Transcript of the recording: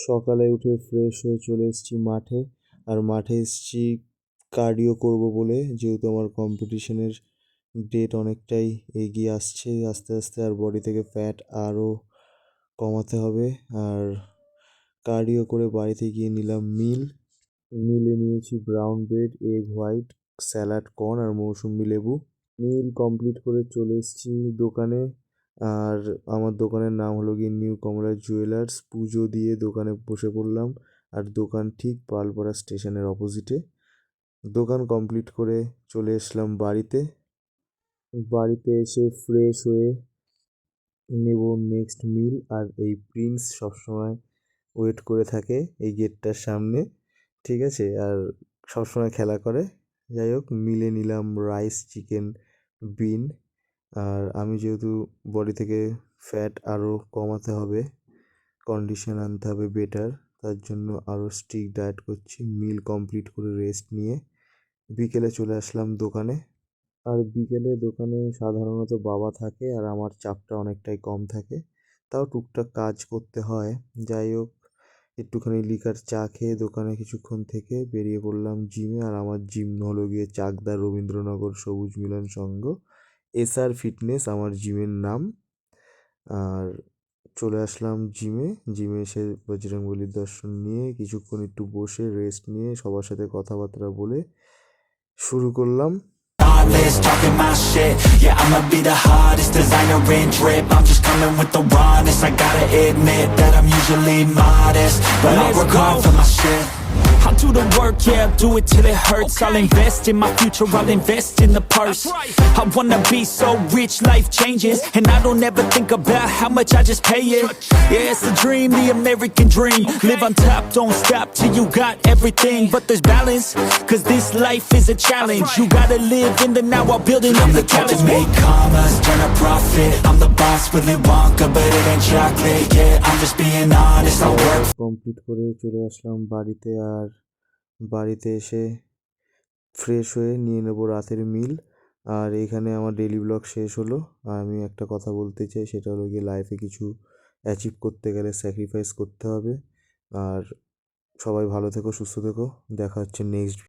সকালে উঠে ফ্রেশ হয়ে চলে এসেছি মাঠে। আর মাঠে এসেছি কার্ডিও করব বলে, যেহেতু আমার কম্পিটিশনের ডেট অনেকটাই এগিয়ে আসছে আস্তে আস্তে, আর বডি থেকে ফ্যাট আরও কমাতে হবে। আর কার্ডিও করে বাড়িতে গিয়ে নিলাম মিলে নিয়েছি brown bread, egg white, salad, corn আর মৌসুম্বি লেবু। মিল কমপ্লিট করে চলে এসেছি দোকানে। আর আমার দোকানের নাম হলো গিয়ে নিউ কমলা জুয়েলার্স। পুজো দিয়ে দোকানে বসে পড়লাম। আর দোকান ঠিক পালপাড়া স্টেশনের অপোজিটে। দোকান কমপ্লিট করে চলে এসলাম বাড়িতে এসে ফ্রেশ হয়ে নেব নেক্সট মিল। আর এই প্রিন্স সবসময় ওয়েট করে থাকে এই গেটটার সামনে, ঠিক আছে, আর সবসময় খেলা করে। যাই হোক, মিলে নিলাম রাইস, চিকেন, বিন। আর আমি যেহেতু বডি থেকে ফ্যাট আরও কমাতে হবে, কন্ডিশন আনতে হবে বেটার, তার জন্য আরও স্ট্রিক্ট ডায়েট করছি। মিল কমপ্লিট করে রেস্ট নিয়ে বিকেলে চলে আসলাম দোকানে। আর বিকেলে দোকানে সাধারণত বাবা থাকে আর আমার চাপটা অনেকটাই কম থাকে, তাও টুকটাক কাজ করতে হয়। যাই হোক, একটুখানি লিকার চা খেয়ে দোকানে কিছুক্ষণ থেকে বেরিয়ে পড়লাম জিমে। আর আমার জিম হলো গিয়ে চাকদা রবীন্দ্রনগর সবুজ মিলন সংঘ, এসআর ফিটনেস আমার জিমের নাম। আর চলে আসলাম জিমে এসে বজরংবলীর দর্শন নিয়ে কিছুক্ষণ একটু বসে রেস্ট নিয়ে সবার সাথে কথাবার্তা বলে শুরু করলাম। Talking my shit, yeah, I'ma be the hottest designer in drip. I'm just coming with the rawness. I gotta admit that I'm usually modest, but I work hard for my shit. I'll do the work, yeah, I'll do it till it hurts. I'll invest in my future, I'll invest in the purse. I wanna be so rich, life changes, and I don't ever think about how much I just pay it. Yeah, it's the dream, the American dream. Live on top, don't stop till you got everything. But there's balance, cause this life is a challenge. You gotta live in the now while building up the challenge. Make commas, turn a profit. I'm the boss, Willy Wonka, but it ain't chocolate. Yeah, I'm just being honest, I work. Complete করে চলে আসলাম বাড়িতে। আর বাড়িতে এসে fresh হয়ে নিয়ে নেবো রাতের মিল। আর এখানে আমার ডেইলি ব্লগ শেষ হলো। আর আমি একটা কথা বলতে চাই, সেটা হলো গিয়ে লাইফে কিছু অ্যাচিভ করতে গেলে স্যাক্রিফাইস করতে হবে। আর সবাই ভালো থেকো, সুস্থ থেকো, দেখা হচ্ছে নেক্সট